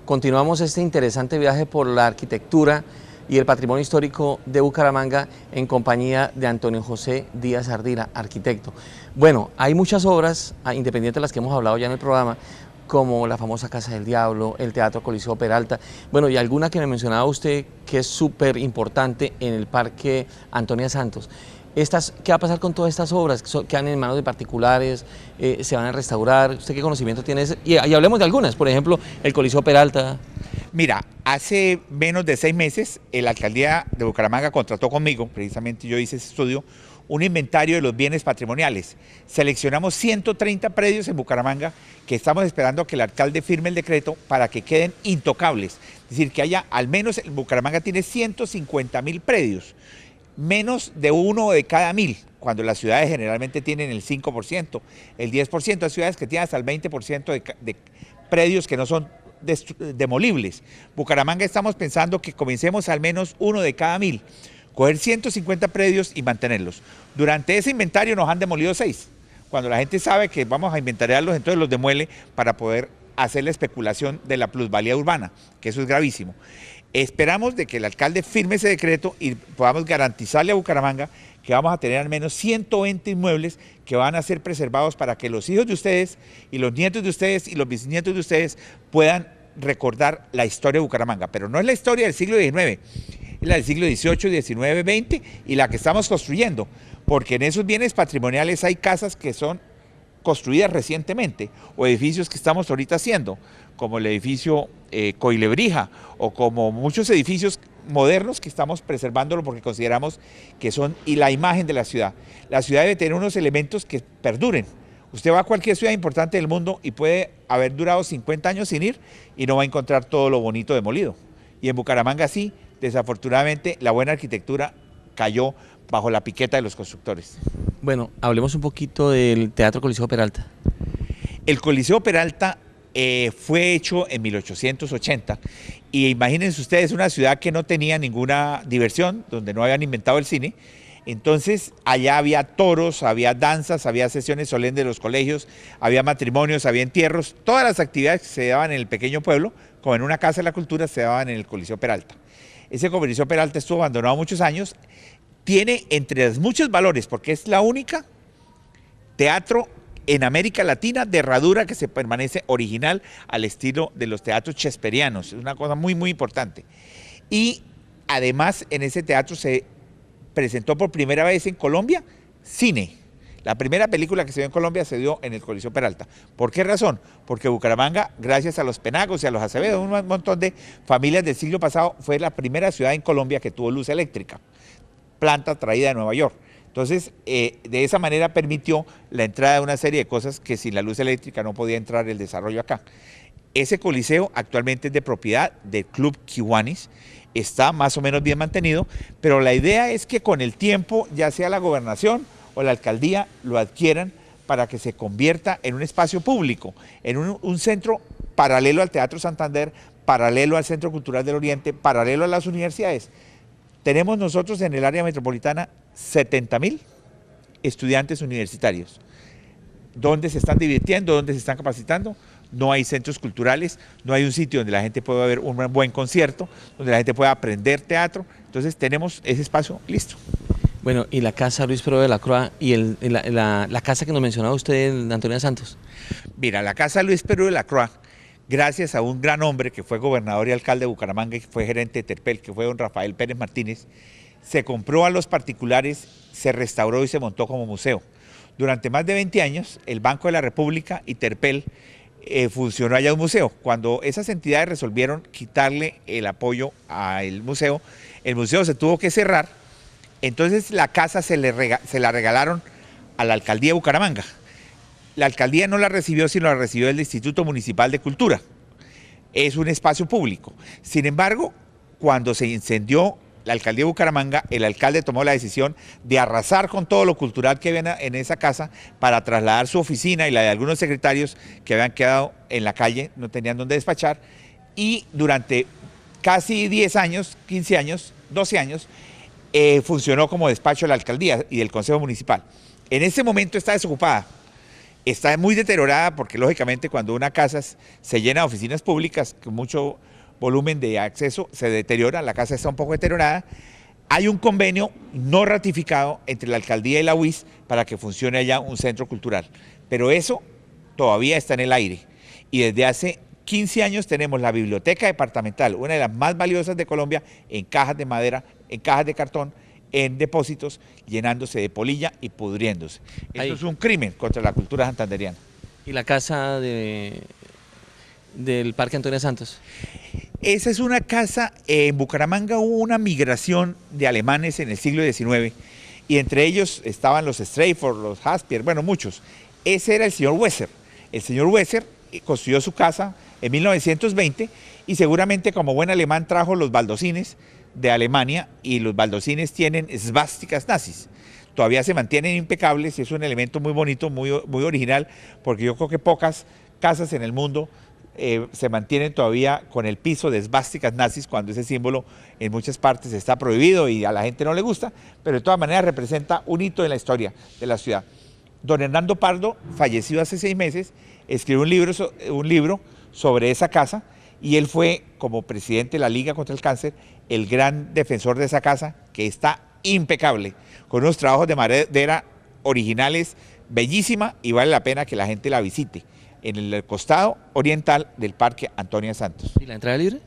continuamos este interesante viaje por la arquitectura y el patrimonio histórico de Bucaramanga en compañía de Antonio José Díaz Ardila, arquitecto. Bueno, hay muchas obras, independientes de las que hemos hablado ya en el programa, como la famosa Casa del Diablo, el Teatro Coliseo Peralta, bueno, y alguna que me mencionaba usted que es súper importante en el Parque Antonia Santos. ¿Qué va a pasar con todas estas obras? ¿Quedan en manos de particulares? ¿Se van a restaurar? ¿Usted qué conocimiento tiene? Y hablemos de algunas, por ejemplo, el Coliseo Peralta. Mira, hace menos de 6 meses la alcaldía de Bucaramanga contrató conmigo, precisamente yo hice ese estudio, un inventario de los bienes patrimoniales. Seleccionamos 130 predios en Bucaramanga que estamos esperando que el alcalde firme el decreto para que queden intocables. Es decir, que haya, al menos en Bucaramanga tiene 150.000 predios, menos de uno de cada 1000, cuando las ciudades generalmente tienen el 5%, el 10%, hay ciudades que tienen hasta el 20% de predios que no son demolibles. Bucaramanga estamos pensando que comencemos al menos uno de cada 1000, coger 150 predios y mantenerlos. Durante ese inventario nos han demolido 6. Cuando la gente sabe que vamos a inventariarlos, entonces los demuele para poder hacer la especulación de la plusvalía urbana, que eso es gravísimo. Esperamos de que el alcalde firme ese decreto y podamos garantizarle a Bucaramanga que vamos a tener al menos 120 inmuebles que van a ser preservados para que los hijos de ustedes y los nietos de ustedes y los bisnietos de ustedes puedan recordar la historia de Bucaramanga. Pero no es la historia del siglo XIX, es la del siglo XVIII, XIX, XX y la que estamos construyendo, porque en esos bienes patrimoniales hay casas que son construidas recientemente o edificios que estamos ahorita haciendo, como el edificio Coilebrija o como muchos edificios modernos que estamos preservándolo porque consideramos que son la imagen de la ciudad. La ciudad debe tener unos elementos que perduren. Usted va a cualquier ciudad importante del mundo y puede haber durado 50 años sin ir y no va a encontrar todo lo bonito demolido. Y en Bucaramanga sí, desafortunadamente la buena arquitectura cayó bajo la piqueta de los constructores. Bueno, hablemos un poquito del Teatro Coliseo Peralta. El Coliseo Peralta fue hecho en 1880 y imagínense ustedes una ciudad que no tenía ninguna diversión, donde no habían inventado el cine. Entonces allá había toros, había danzas, había sesiones solemnes de los colegios, había matrimonios, había entierros, todas las actividades que se daban en el pequeño pueblo, como en una casa de la cultura, se daban en el Coliseo Peralta. Ese Coliseo Peralta estuvo abandonado muchos años, tiene entre los muchos valores, porque es la única teatro en América Latina de herradura que se permanece original al estilo de los teatros shakespearianos, es una cosa muy muy importante. Y además en ese teatro se presentó por primera vez en Colombia cine. La primera película que se dio en Colombia se dio en el Coliseo Peralta. ¿Por qué razón? Porque Bucaramanga, gracias a los Penagos y a los Acevedo, un montón de familias del siglo pasado, fue la primera ciudad en Colombia que tuvo luz eléctrica, planta traída de Nueva York. Entonces, de esa manera permitió la entrada de una serie de cosas que sin la luz eléctrica no podía entrar el desarrollo acá. Ese coliseo actualmente es de propiedad del Club Kiwanis, está más o menos bien mantenido, pero la idea es que con el tiempo, ya sea la gobernación o la alcaldía, lo adquieran para que se convierta en un espacio público, en un centro paralelo al Teatro Santander, paralelo al Centro Cultural del Oriente, paralelo a las universidades. Tenemos nosotros en el área metropolitana 70.000 estudiantes universitarios, donde se están divirtiendo, donde se están capacitando. No hay centros culturales, no hay un sitio donde la gente pueda ver un buen concierto, donde la gente pueda aprender teatro. Entonces tenemos ese espacio listo. Bueno, y la casa Luis Pero de la Croix y la casa que nos mencionaba usted, de Antonia Santos. Mira, la casa Luis Pero de la Croix, gracias a un gran hombre que fue gobernador y alcalde de Bucaramanga y fue gerente de Terpel, que fue don Rafael Pérez Martínez, se compró a los particulares, se restauró y se montó como museo. Durante más de 20 años, el Banco de la República y Terpel funcionó allá un museo. Cuando esas entidades resolvieron quitarle el apoyo al museo, el museo se tuvo que cerrar, entonces la casa se la regalaron a la alcaldía de Bucaramanga. La alcaldía no la recibió, sino la recibió el Instituto Municipal de Cultura. Es un espacio público. Sin embargo, cuando se incendió la alcaldía de Bucaramanga, el alcalde tomó la decisión de arrasar con todo lo cultural que había en esa casa para trasladar su oficina y la de algunos secretarios que habían quedado en la calle, no tenían dónde despachar, y durante casi 10 años, 15 años, 12 años, funcionó como despacho de la alcaldía y del Consejo Municipal. En ese momento está desocupada. Está muy deteriorada porque lógicamente cuando una casa se llena de oficinas públicas con mucho volumen de acceso, se deteriora, la casa está un poco deteriorada. Hay un convenio no ratificado entre la alcaldía y la UIS para que funcione allá un centro cultural, pero eso todavía está en el aire. Y desde hace 15 años tenemos la biblioteca departamental, una de las más valiosas de Colombia, en cajas de madera, en cajas de cartón, en depósitos, llenándose de polilla y pudriéndose. Esto es un crimen contra la cultura santanderiana. ¿Y la casa del Parque Antonio Santos? Esa es una casa, en Bucaramanga hubo una migración de alemanes en el siglo XIX, y entre ellos estaban los Streifford, los Haspier, bueno, muchos. Ese era el señor Wesser. El señor Wesser construyó su casa en 1920 y seguramente como buen alemán trajo los baldocines de Alemania, y los baldocines tienen esvásticas nazis. Todavía se mantienen impecables y es un elemento muy bonito, muy original, porque yo creo que pocas casas en el mundo se mantienen todavía con el piso de esvásticas nazis, cuando ese símbolo en muchas partes está prohibido y a la gente no le gusta, pero de todas maneras representa un hito en la historia de la ciudad. Don Hernando Pardo, fallecido hace 6 meses, escribió un libro sobre esa casa, y él fue, como presidente de la Liga contra el Cáncer, el gran defensor de esa casa, que está impecable, con unos trabajos de madera originales, bellísima, y vale la pena que la gente la visite, en el costado oriental del Parque Antonio Santos. ¿Y la entrada libre?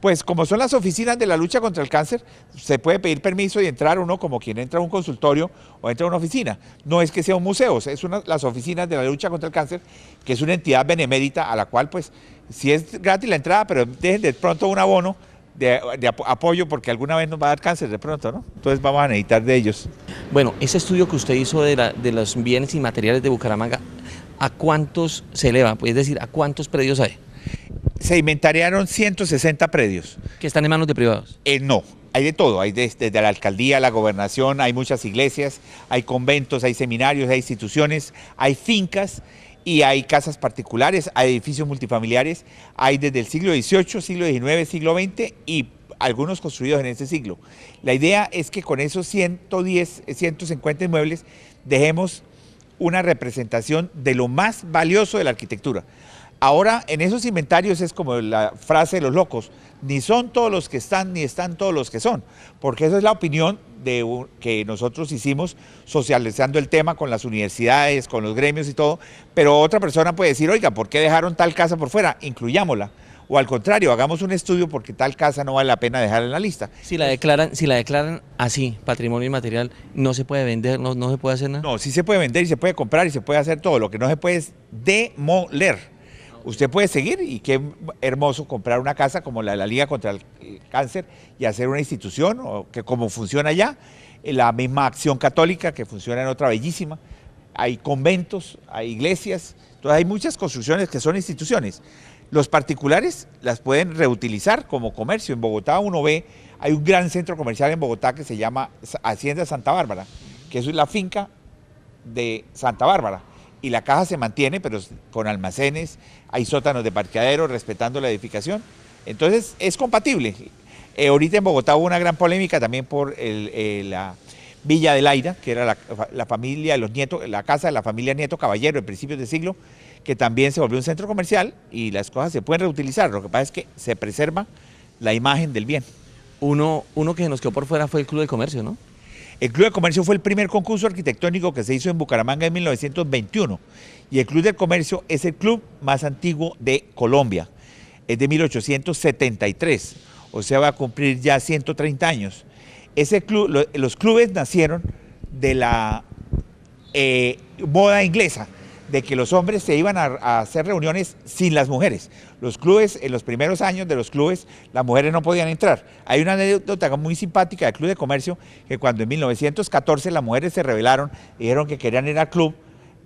Pues como son las oficinas de la lucha contra el cáncer, se puede pedir permiso y entrar uno como quien entra a un consultorio o entra a una oficina. No es que sea un museo, es las oficinas de la lucha contra el cáncer, que es una entidad benemérita a la cual pues sí es gratis la entrada, pero dejen de pronto un abono de apoyo, porque alguna vez nos va a dar cáncer de pronto, ¿no? Entonces vamos a necesitar de ellos. Bueno, ese estudio que usted hizo de los bienes inmateriales de Bucaramanga, ¿a cuántos se eleva? Es decir, ¿a cuántos predios hay? Se inventariaron 160 predios. ¿Que están en manos de privados? No, hay de todo, hay desde la alcaldía, la gobernación, hay muchas iglesias, hay conventos, hay seminarios, hay instituciones, hay fincas y hay casas particulares, hay edificios multifamiliares, hay desde el siglo XVIII, siglo XIX, siglo XX y algunos construidos en ese siglo. La idea es que con esos 110, 150 inmuebles dejemos una representación de lo más valioso de la arquitectura. Ahora, en esos inventarios es como la frase de los locos, ni son todos los que están, ni están todos los que son, porque esa es la opinión que nosotros hicimos socializando el tema con las universidades, con los gremios y todo, pero otra persona puede decir, oiga, ¿por qué dejaron tal casa por fuera? Incluyámosla. O al contrario, hagamos un estudio porque tal casa no vale la pena dejarla en la lista. Si la declaran así, patrimonio inmaterial, ¿no se puede vender, no se puede hacer nada? No, sí se puede vender y se puede comprar y se puede hacer todo, lo que no se puede es demoler. Usted puede seguir, y qué hermoso comprar una casa como la de la Liga contra el Cáncer y hacer una institución, o que como funciona allá, la misma Acción Católica que funciona en otra bellísima, hay conventos, hay iglesias, entonces hay muchas construcciones que son instituciones. Los particulares las pueden reutilizar como comercio. En Bogotá uno ve, hay un gran centro comercial en Bogotá que se llama Hacienda Santa Bárbara, que es la finca de Santa Bárbara. Y la caja se mantiene, pero con almacenes, hay sótanos de parqueadero, respetando la edificación. Entonces es compatible. Ahorita en Bogotá hubo una gran polémica también por la Villa del Aira, que era la familia de los Nieto, la casa de la familia Nieto Caballero en principios de siglo, que también se volvió un centro comercial y las cosas se pueden reutilizar. Lo que pasa es que se preserva la imagen del bien. Uno que nos quedó por fuera fue el Club de Comercio, ¿no? El Club de Comercio fue el primer concurso arquitectónico que se hizo en Bucaramanga en 1921 y el Club del Comercio es el club más antiguo de Colombia, es de 1873, o sea va a cumplir ya 130 años. Ese club, los clubes nacieron de la moda inglesa, de que los hombres se iban a hacer reuniones sin las mujeres. Los clubes, en los primeros años de los clubes, las mujeres no podían entrar. Hay una anécdota muy simpática del Club de Comercio, que cuando en 1914 las mujeres se rebelaron y dijeron que querían ir al club,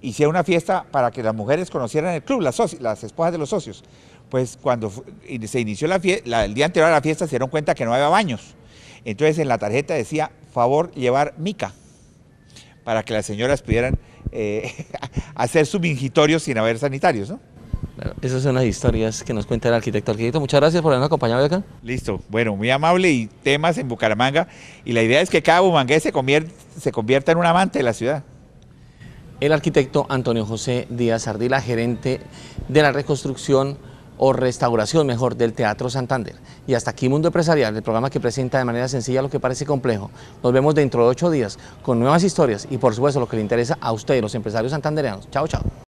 hicieron una fiesta para que las mujeres conocieran el club, las esposas de los socios. Pues cuando se inició la fiesta, el día anterior a la fiesta se dieron cuenta que no había baños. Entonces en la tarjeta decía, favor llevar mica, para que las señoras pudieran hacer su mingitorio sin haber sanitarios, ¿no? Claro, esas son las historias que nos cuenta el arquitecto. Arquitecto, muchas gracias por habernos acompañado hoy acá. Listo, bueno, muy amable y temas en Bucaramanga. Y la idea es que cada bumangués se convierta en un amante de la ciudad. el arquitecto Antonio José Díaz Ardila, gerente de la reconstrucción o restauración, mejor, del Teatro Santander. Y hasta aquí Mundo Empresarial, el programa que presenta de manera sencilla lo que parece complejo. Nos vemos dentro de 8 días con nuevas historias y por supuesto lo que le interesa a ustedes, los empresarios santandereanos. Chao, chao.